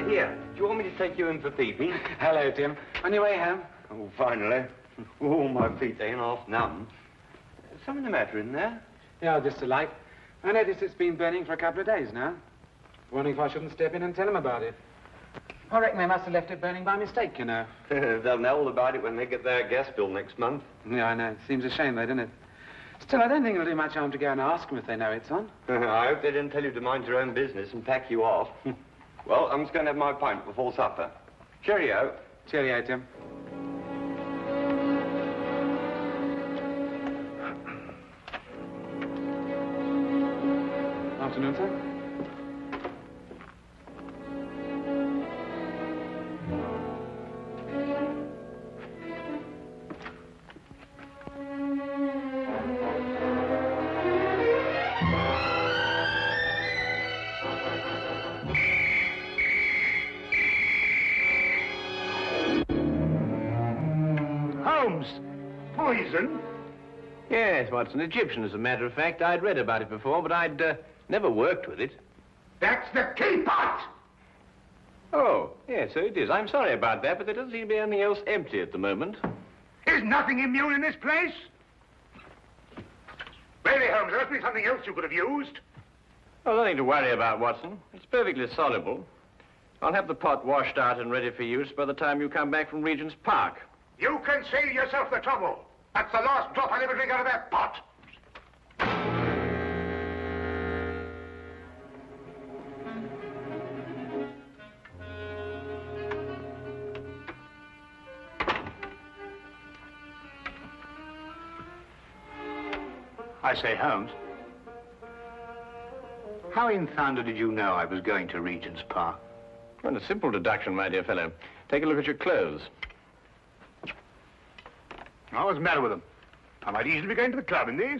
Here. Do you want me to take you in for peeping? Hello, Tim. On your way home? Oh, finally. Oh, my feet ain't half numb. Something the matter in there? Yeah, just a light. I noticed it's been burning for a couple of days now. Wondering if I shouldn't step in and tell them about it. I reckon they must have left it burning by mistake, you know. They'll know all about it when they get their gas bill next month. Yeah, I know. Seems a shame, though, doesn't it? Still, I don't think it'll do much harm to go and ask them if they know it's on. I hope they didn't tell you to mind your own business and pack you off. Well, I'm just going to have my pint before supper. Cheerio. Cheerio, Tim. Afternoon, sir. Poison? Yes, Watson. Egyptian, as a matter of fact. I'd read about it before, but I'd never worked with it. That's the key pot! Oh, yes, so it is. I'm sorry about that, but there doesn't seem to be anything else empty at the moment. Is nothing immune in this place? Really, Holmes, there must be something else you could have used. Oh, nothing to worry about, Watson. It's perfectly soluble. I'll have the pot washed out and ready for use by the time you come back from Regent's Park. You can save yourself the trouble. That's the last drop I'll ever drink out of that pot. I say, Holmes, how in thunder did you know I was going to Regent's Park? Well, a simple deduction, my dear fellow. Take a look at your clothes. Oh, what's the matter with them? I might easily be going to the club in these.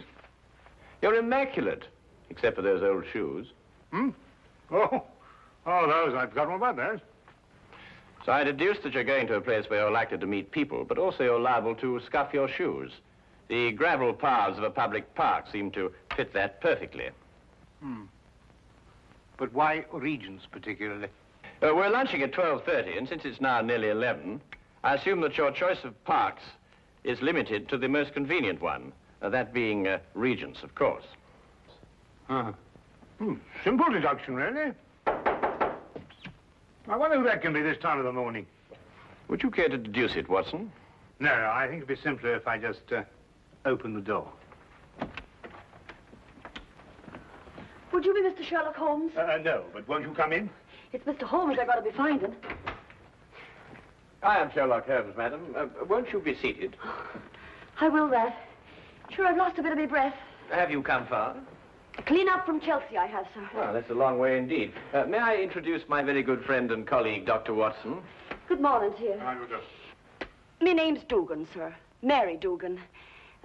You're immaculate, except for those old shoes. Hmm? Oh, those. I've forgotten all about those. So I deduce that you're going to a place where you're likely to meet people, but also you're liable to scuff your shoes. The gravel paths of a public park seem to fit that perfectly. Hmm. But why Regent's particularly? We're lunching at 12:30, and since it's now nearly 11, I assume that your choice of parks is limited to the most convenient one, that being Regent's, of course. Simple deduction, really. I wonder who that can be this time of the morning. Would you care to deduce it, Watson? No, I think it'd be simpler if I just open the door. Would you be Mr. Sherlock Holmes? No, but won't you come in? It's Mr. Holmes I got to be finding. I am Sherlock Holmes, madam. Won't you be seated? I will that. Sure, I've lost a bit of my breath. Have you come far? Clean up from Chelsea, I have, sir. Well, that's a long way indeed. May I introduce my very good friend and colleague, Dr. Watson? Good morning to you. My name's Dugan, sir. Mary Dugan.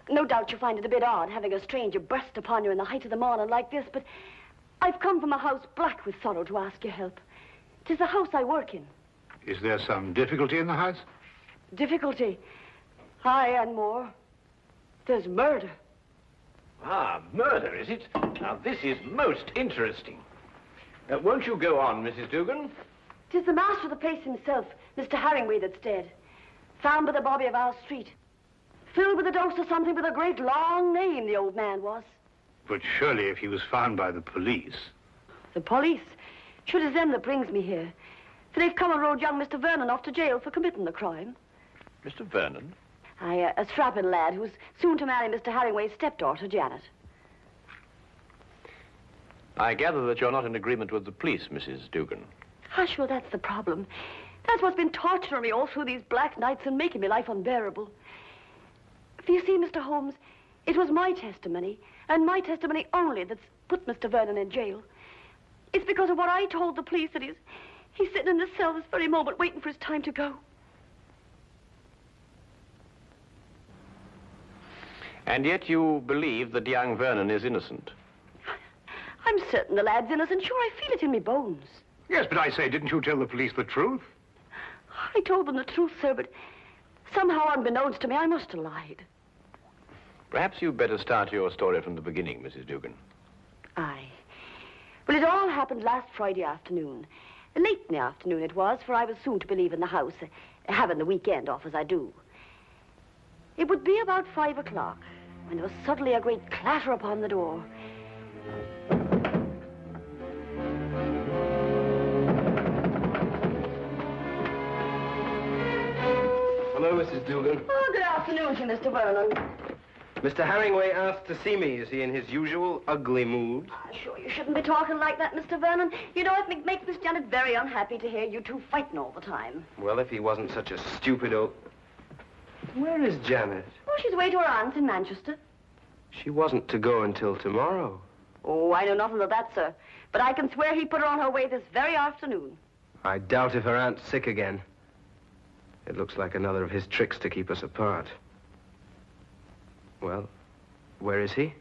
No doubt you'll find it a bit odd having a stranger burst upon you in the height of the morning like this, but I've come from a house black with sorrow to ask your help. 'Tis the house I work in. Is there some difficulty in the house? Difficulty? Aye, and more. There's murder. Ah, murder, is it? Now, this is most interesting. Won't you go on, Mrs. Dugan? 'Tis the master of the place himself, Mr. Harringway, that's dead. Found by the bobby of our street. Filled with a dose of something with a great long name, the old man was. But surely if he was found by the police... The police? Sure, it is them that brings me here. For they've come and rode young Mr. Vernon off to jail for committing the crime. Mr. Vernon? Aye, a strapping lad who's soon to marry Mr. Harringway's stepdaughter, Janet. I gather that you're not in agreement with the police, Mrs. Dugan. Hush, well, that's the problem. That's what's been torturing me all through these black nights and making my life unbearable. For you see, Mr. Holmes, it was my testimony, and my testimony only, that's put Mr. Vernon in jail. It's because of what I told the police that he's sitting in this cell this very moment waiting for his time to go. And yet you believe that young Vernon is innocent. I'm certain the lad's innocent. Sure, I feel it in me bones. Yes, but I say, didn't you tell the police the truth? I told them the truth, sir, but somehow, unbeknownst to me, I must have lied. Perhaps you'd better start your story from the beginning, Mrs. Dugan. Aye. Well, it all happened last Friday afternoon. Late in the afternoon it was, for I was soon to be leaving the house, having the weekend off as I do. It would be about 5 o'clock when there was suddenly a great clatter upon the door. Hello, Mrs. Dugan. Oh, good afternoon to you, Mr. Vernon. Mr. Herringway asked to see me. Is he in his usual ugly mood? Sure, you shouldn't be talking like that, Mr. Vernon. You know, it makes Miss Janet very unhappy to hear you two fighting all the time. Well, if he wasn't such a stupid old... Where is Janet? Oh, she's away to her aunt's in Manchester. She wasn't to go until tomorrow. Oh, I know nothing of that, sir. But I can swear he put her on her way this very afternoon. I doubt if her aunt's sick again. It looks like another of his tricks to keep us apart. Well, where is he?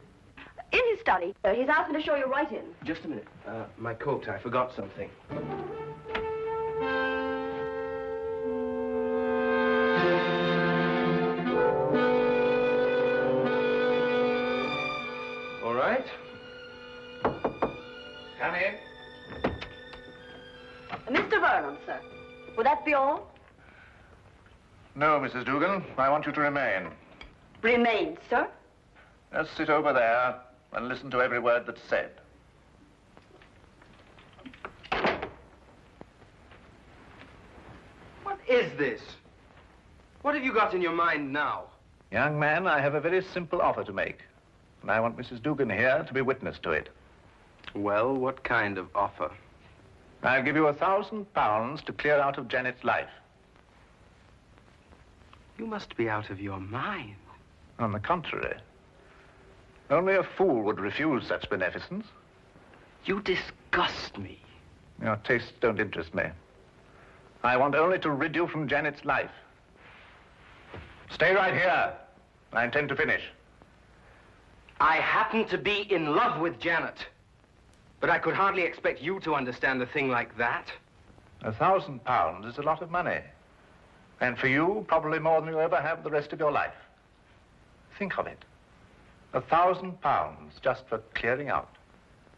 In his study. He's asked me to show you right in. Just a minute. My coat. I forgot something. All right. Come in. Mr. Vernon, sir. Would that be all? No, Mrs. Dugan. I want you to remain. Remain, sir. Just sit over there and listen to every word that's said. What is this? What have you got in your mind now? Young man, I have a very simple offer to make. And I want Mrs. Dugan here to be witness to it. Well, what kind of offer? I'll give you £1,000 to clear out of Janet's life. You must be out of your mind. On the contrary. Only a fool would refuse such beneficence. You disgust me. Your tastes don't interest me. I want only to rid you from Janet's life. Stay right here. I intend to finish. I happen to be in love with Janet. But I could hardly expect you to understand a thing like that. £1,000 is a lot of money. And for you, probably more than you'll ever have the rest of your life. Think of it. £1,000 just for clearing out.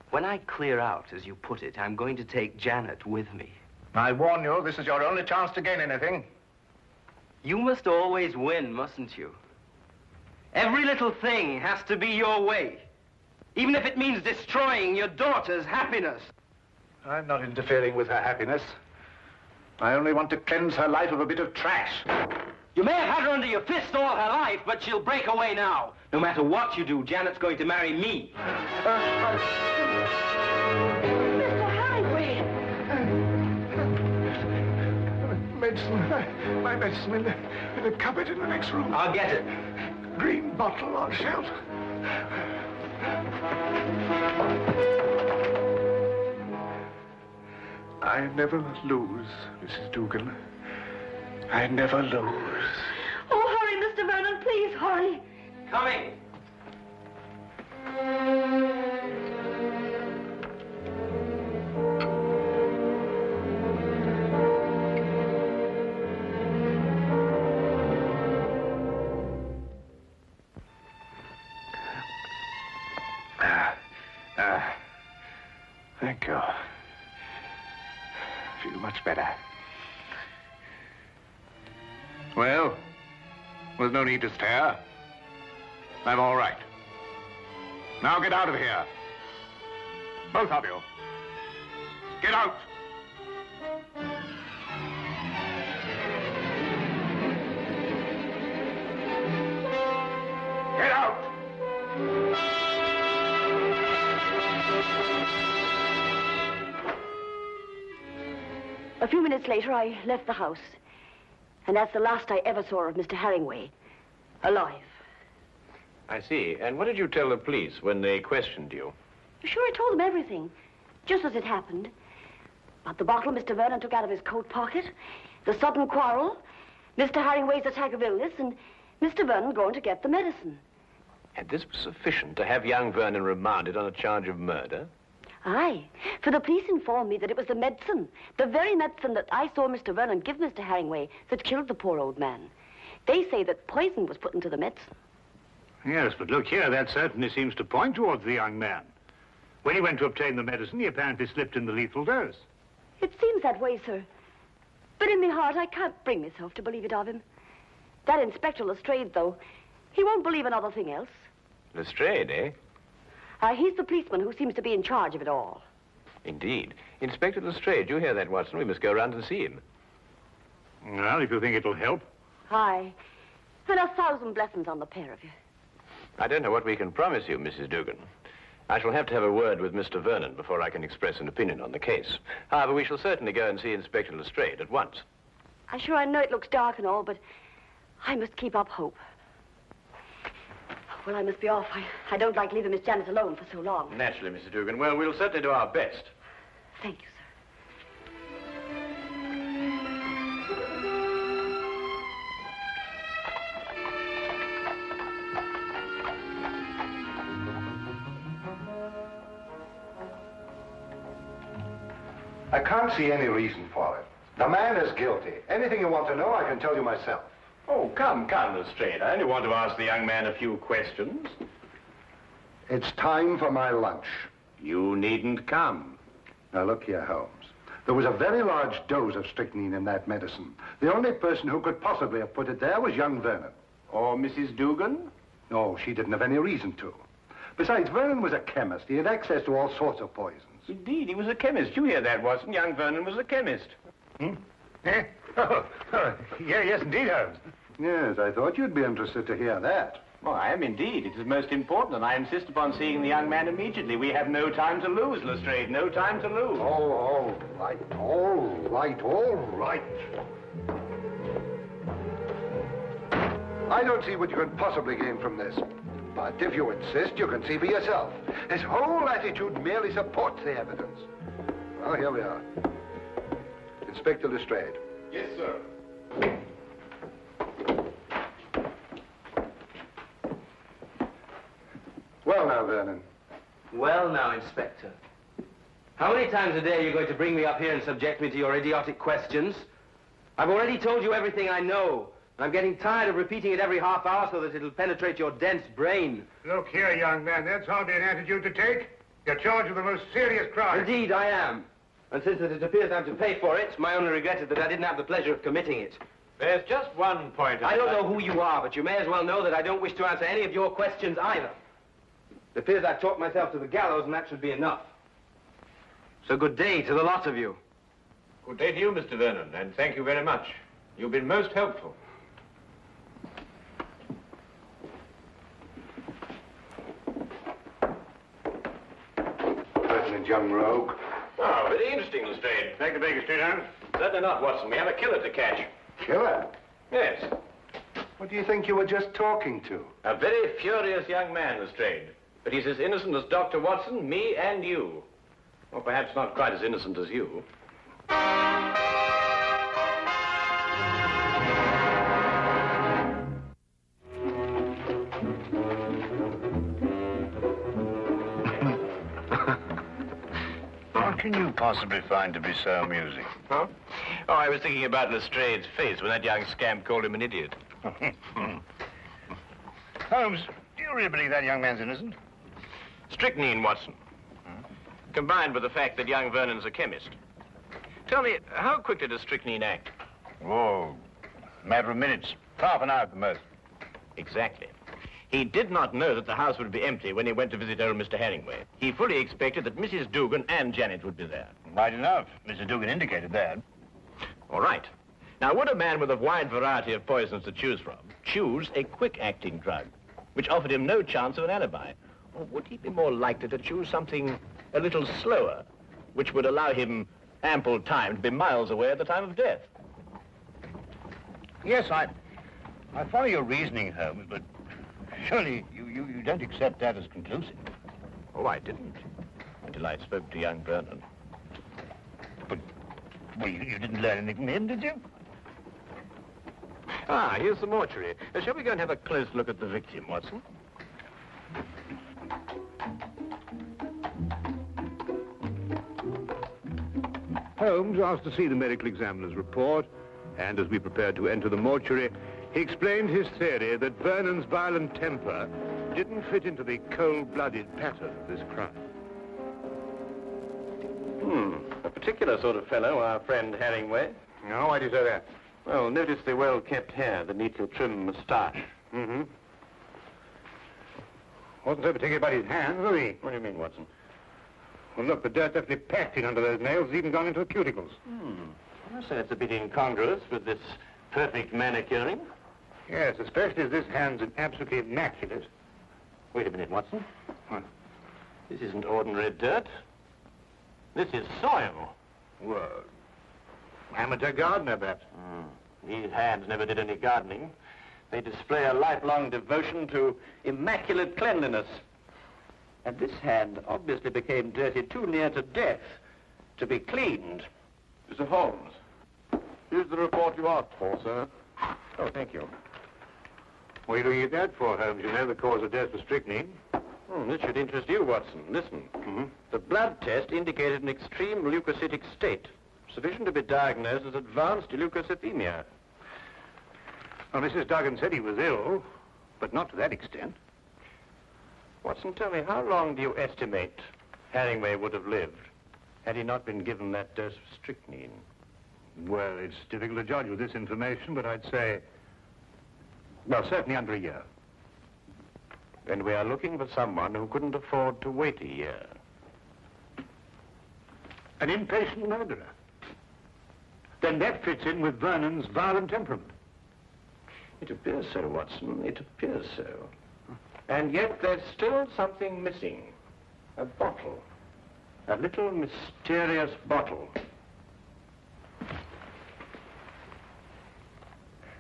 When I clear out, as you put it, I'm going to take Janet with me. I warn you, this is your only chance to gain anything. You must always win, mustn't you? Every little thing has to be your way. Even if it means destroying your daughter's happiness. I'm not interfering with her happiness. I only want to cleanse her life of a bit of trash. You may have had her under your fist all her life, but she'll break away now. No matter what you do, Janet's going to marry me. Mr. Herringway! Medicine. My medicine in the cupboard in the next room. I'll get it. Green bottle on shelf. I never lose, Mrs. Dugan. I never lose. Oh, hurry, Mr. Vernon, please, hurry. Coming. Thank you. Feel much better. Well, there's no need to stare. I'm all right. Now get out of here. Both of you. Get out. Get out. A few minutes later, I left the house. And that's the last I ever saw of Mr. Herringway. Alive. I see. And what did you tell the police when they questioned you? Sure, I told them everything. Just as it happened. About the bottle Mr. Vernon took out of his coat pocket, the sudden quarrel, Mr. Herringway's attack of illness, and Mr. Vernon going to get the medicine. And this was sufficient to have young Vernon remanded on a charge of murder? Aye, for the police informed me that it was the medicine, the very medicine that I saw Mr. Vernon give Mr. Herringway, that killed the poor old man. They say that poison was put into the medicine. Yes, but look here, that certainly seems to point towards the young man. When he went to obtain the medicine, he apparently slipped in the lethal dose. It seems that way, sir. But in my heart, I can't bring myself to believe it of him. That Inspector Lestrade, though, he won't believe another thing else. Lestrade, eh? He's the policeman who seems to be in charge of it all. Indeed. Inspector Lestrade, you hear that, Watson? We must go round and see him. Well, if you think it'll help. Aye. And 1,000 blessings on the pair of you. I don't know what we can promise you, Mrs. Dugan. I shall have to have a word with Mr. Vernon before I can express an opinion on the case. However, we shall certainly go and see Inspector Lestrade at once. I know it looks dark and all, but I must keep up hope. Well, I must be off. I don't like leaving Miss Janet alone for so long. Naturally, Mrs. Dugan. Well, we'll certainly do our best. Thank you, sir. I can't see any reason for it. The man is guilty. Anything you want to know, I can tell you myself. Oh, come, Lestrade. I only want to ask the young man a few questions. It's time for my lunch. You needn't come. Now, look here, Holmes. There was a very large dose of strychnine in that medicine. The only person who could possibly have put it there was young Vernon. Or Mrs. Dugan? No, she didn't have any reason to. Besides, Vernon was a chemist. He had access to all sorts of poisons. Indeed, he was a chemist. You hear that, Watson? Young Vernon was a chemist. Eh? Yes, indeed, Holmes. Yes, I thought you'd be interested to hear that. Well, I am indeed. It is most important, and I insist upon seeing the young man immediately. We have no time to lose, Lestrade. No time to lose. Oh, all right, all right, all right. I don't see what you can possibly gain from this. But if you insist, you can see for yourself. His whole attitude merely supports the evidence. Well, here we are. Inspector Lestrade. Yes, sir. Well now, Vernon. Well now, Inspector. How many times a day are you going to bring me up here and subject me to your idiotic questions? I've already told you everything I know. I'm getting tired of repeating it every half hour so that it'll penetrate your dense brain. Look here, young man, that's hardly an attitude to take. You're charged with the most serious crime. Indeed, I am. And since it appears I'm to pay for it, my only regret is that I didn't have the pleasure of committing it. There's just one point. I don't know who you are, but you may as well know that I don't wish to answer any of your questions either. It appears I've talked myself to the gallows, and that should be enough. So good day to the lot of you. Good day to you, Mr. Vernon, and thank you very much. You've been most helpful. President Young Rogue. Oh, very interesting, Lestrade. Take the Baker Street, Holmes. Certainly not, Watson. We have a killer to catch. Killer? Yes. What do you think you were just talking to? A very furious young man, Lestrade. But he's as innocent as Dr. Watson, me, and you. Or perhaps not quite as innocent as you. What can you possibly find to be so amusing? Huh? Oh, I was thinking about Lestrade's face when that young scamp called him an idiot. Holmes, do you really believe that young man's innocent? Strychnine, Watson. Combined with the fact that young Vernon's a chemist. Tell me, how quickly does strychnine act? Oh, matter of minutes. Half an hour at the most. Exactly. He did not know that the house would be empty when he went to visit old Mr. Herringway. He fully expected that Mrs. Dugan and Janet would be there. Right enough. Mr. Dugan indicated that. All right. Now, would a man with a wide variety of poisons to choose from choose a quick-acting drug, which offered him no chance of an alibi? Or would he be more likely to choose something a little slower, which would allow him ample time to be miles away at the time of death? Yes, I follow your reasoning, Holmes, but surely you don't accept that as conclusive. Oh, I didn't, until I spoke to young Vernon. But, well, you didn't learn anything from him, did you? Ah, here's the mortuary. Shall we go and have a close look at the victim, Watson? Holmes asked to see the medical examiner's report, and as we prepared to enter the mortuary, he explained his theory that Vernon's violent temper didn't fit into the cold-blooded pattern of this crime. A particular sort of fellow, our friend Herringway. Oh, why do you say that? Well, notice the well-kept hair, the neatly trimmed moustache. Mm-hmm. Wasn't so particular about his hands, was he? What do you mean, Watson? Well, look, the dirt definitely packed in under those nails, even gone into the cuticles. I say it's a bit incongruous with this perfect manicuring. Yes, especially as this hand's absolutely immaculate. Wait a minute, Watson. What? This isn't ordinary dirt. This is soil. Well, amateur gardener, perhaps. These hands never did any gardening. They display a lifelong devotion to immaculate cleanliness. And this hand obviously became dirty too near to death to be cleaned. Mr. Holmes, here's the report you asked for, sir. Oh, thank you. What are you looking at that for, Holmes? You know the cause of death was strychnine. This should interest you, Watson. Listen. The blood test indicated an extreme leukocytic state, sufficient to be diagnosed as advanced leukocythemia. Well, Mrs. Duggan said he was ill, but not to that extent. Watson, tell me, how long do you estimate Herringway would have lived had he not been given that dose of strychnine? Well, it's difficult to judge with this information, but I'd say, well, certainly under a year. And we are looking for someone who couldn't afford to wait a year. An impatient murderer. Then that fits in with Vernon's violent temperament. It appears so, Watson. It appears so. And yet there's still something missing. A bottle. A little mysterious bottle.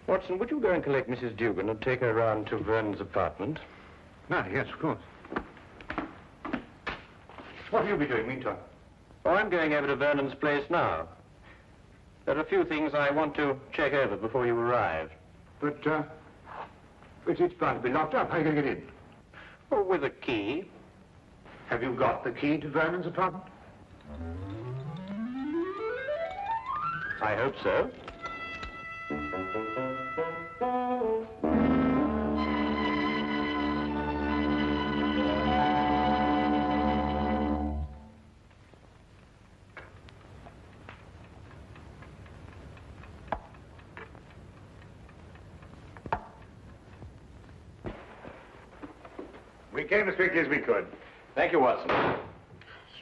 Watson, would you go and collect Mrs. Dugan and take her round to Vernon's apartment? Ah, yes, of course. What will you be doing meantime? Oh, I'm going over to Vernon's place now. There are a few things I want to check over before you arrive. But it's bound to be locked up. How are you going to get in? Oh, with a key. Have you got the key to Vernon's apartment? I hope so. We came as quickly as we could. Thank you, Watson. Do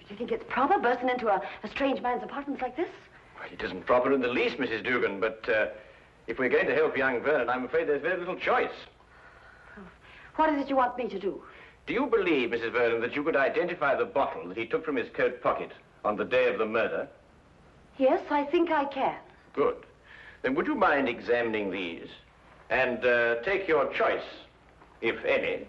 you think it's proper bursting into a strange man's apartment like this? Well, it isn't proper in the least, Mrs. Dugan, but if we're going to help young Vernon, I'm afraid there's very little choice. What is it you want me to do? Do you believe, Mrs. Vernon, that you could identify the bottle that he took from his coat pocket on the day of the murder? Yes, I think I can. Good. Then would you mind examining these and take your choice, if any?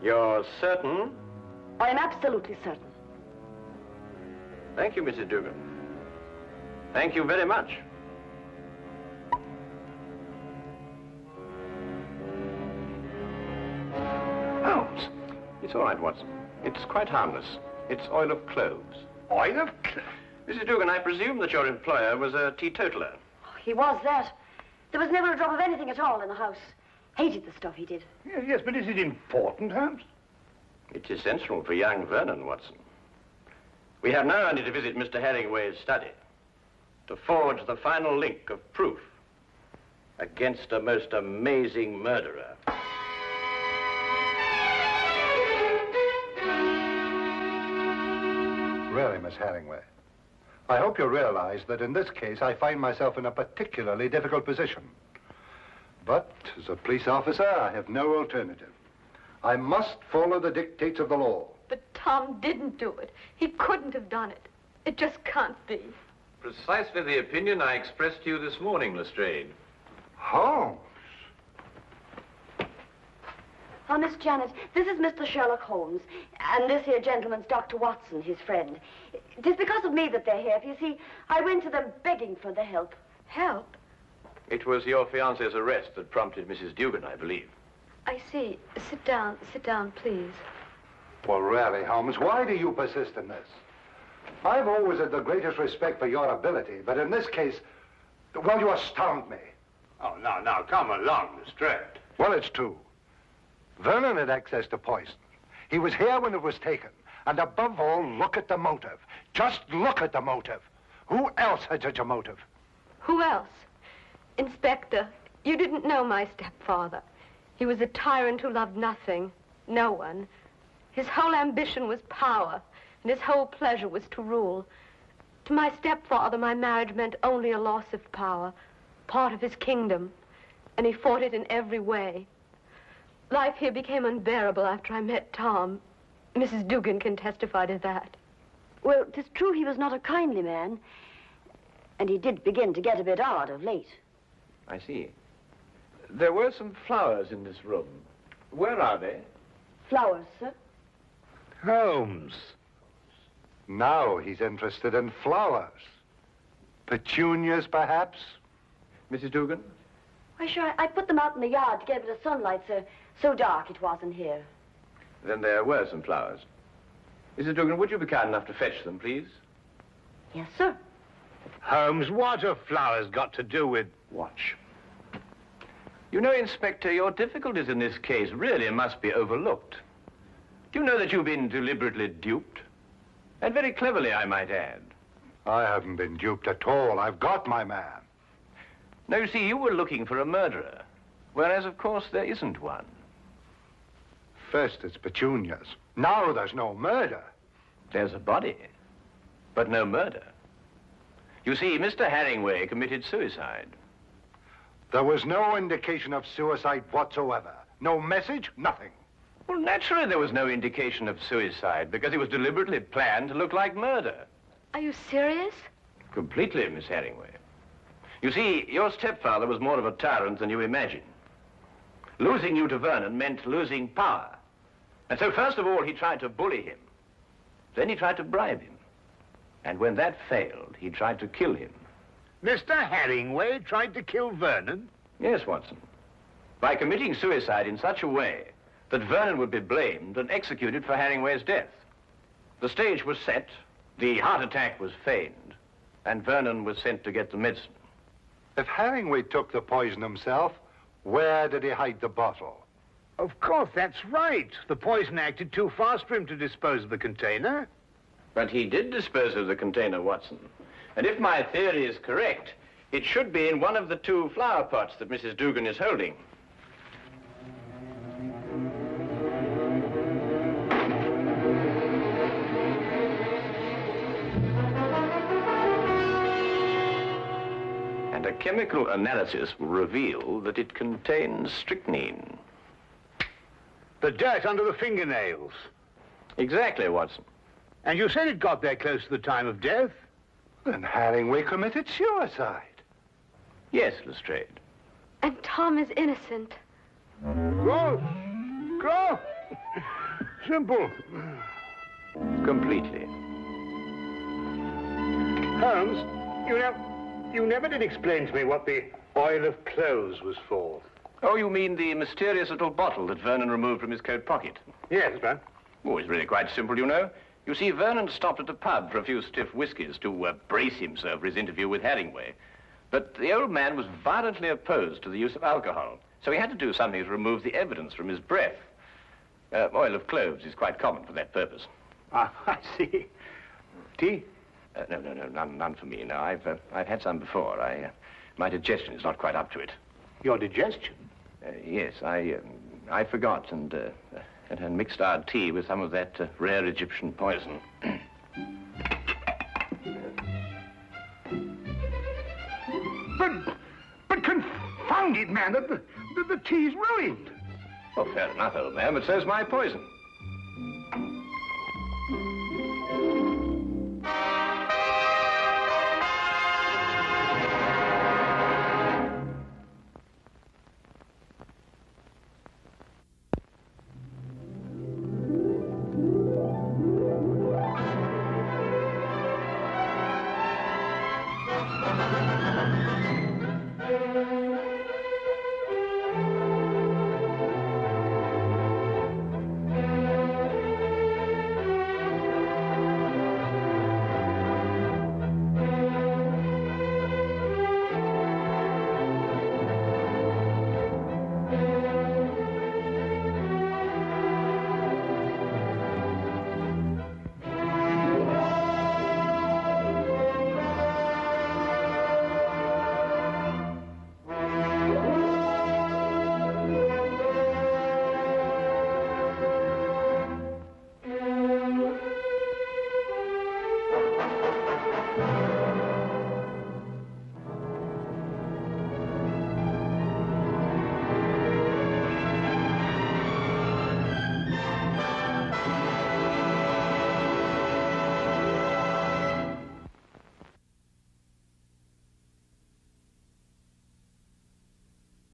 You're certain? I am absolutely certain. Thank you, Mrs. Dugan. Thank you very much. Holmes! It's all right, Watson. It's quite harmless. It's oil of cloves. Oil of cloves? Mrs. Dugan, I presume that your employer was a teetotaler. Oh, he was that. There was never a drop of anything at all in the house. Hated the stuff he did. Yes, but is it important, Holmes? It's essential for young Vernon, Watson. We have now only to visit Mr. Herringway's study to forge the final link of proof against a most amazing murderer. Really, Miss Herringway, I hope you realize that in this case I find myself in a particularly difficult position. But as a police officer, I have no alternative. I must follow the dictates of the law. But Tom didn't do it. He couldn't have done it. It just can't be. Precisely the opinion I expressed to you this morning, Lestrade. Holmes. Oh, Miss Janet, this is Mr. Sherlock Holmes, and this here gentleman's Dr. Watson, his friend. It is because of me that they're here. You see, I went to them begging for the help. Help? It was your fiancé's arrest that prompted Mrs. Dugan, I believe. I see. Sit down, please. Well, really, Holmes, why do you persist in this? I've always had the greatest respect for your ability, but in this case, well, you astound me. Oh, now, come along, Lestrade. Well, it's true. Vernon had access to poison. He was here when it was taken. And above all, look at the motive. Just look at the motive. Who else had such a motive? Who else? Inspector, you didn't know my stepfather. He was a tyrant who loved nothing, no one. His whole ambition was power, and his whole pleasure was to rule. To my stepfather, my marriage meant only a loss of power, part of his kingdom, and he fought it in every way. Life here became unbearable after I met Tom. Mrs. Dugan can testify to that. Well, 'tis true he was not a kindly man, and he did begin to get a bit odd of late. I see. There were some flowers in this room. Where are they? Flowers, sir? Holmes. Now he's interested in flowers. Petunias, perhaps? Mrs. Dugan? Why, sure, I put them out in the yard to get a bit of sunlight, sir. So dark it was in here. Then there were some flowers. Mrs. Dugan, would you be kind enough to fetch them, please? Yes, sir. Holmes, what have flowers got to do with... Watch. You know, Inspector, your difficulties in this case really must be overlooked. Do you know that you've been deliberately duped? And very cleverly, I might add. I haven't been duped at all. I've got my man. Now, you see, you were looking for a murderer, whereas, of course, there isn't one. First it's petunias. Now there's no murder. There's a body, but no murder. You see, Mr. Herringway committed suicide. There was no indication of suicide whatsoever. No message, nothing. Well, naturally there was no indication of suicide, because it was deliberately planned to look like murder. Are you serious? Completely, Miss Herringway. You see, your stepfather was more of a tyrant than you imagine. Losing you to Vernon meant losing power. And so, first of all, he tried to bully him. Then he tried to bribe him. And when that failed, he tried to kill him. Mr. Herringway tried to kill Vernon? Yes, Watson. By committing suicide in such a way that Vernon would be blamed and executed for Herringway's death. The stage was set, the heart attack was feigned, and Vernon was sent to get the medicine. If Herringway took the poison himself, where did he hide the bottle? Of course, that's right. The poison acted too fast for him to dispose of the container. But he did dispose of the container, Watson. And if my theory is correct, it should be in one of the two flower pots that Mrs. Dugan is holding. And a chemical analysis will reveal that it contains strychnine. The dirt under the fingernails. Exactly, Watson. And you said it got there close to the time of death? Then Herringway committed suicide. Yes, Lestrade. And Tom is innocent. Go! Go! Simple. Completely. Holmes, you never did explain to me what the oil of clothes was for. Oh, you mean the mysterious little bottle that Vernon removed from his coat pocket? Yes, sir. Oh, it's really quite simple, you know. You see, Vernon stopped at a pub for a few stiff whiskies to brace himself for his interview with Herringway. But the old man was violently opposed to the use of alcohol, so he had to do something to remove the evidence from his breath. Oil of cloves is quite common for that purpose. Ah, I see. Tea? No, none for me. No, I've had some before. My digestion is not quite up to it. Your digestion? Yes, I forgot and mixed our tea with some of that rare Egyptian poison. But confound it, man, the tea's ruined. Oh, fair enough, old man, but so's my poison.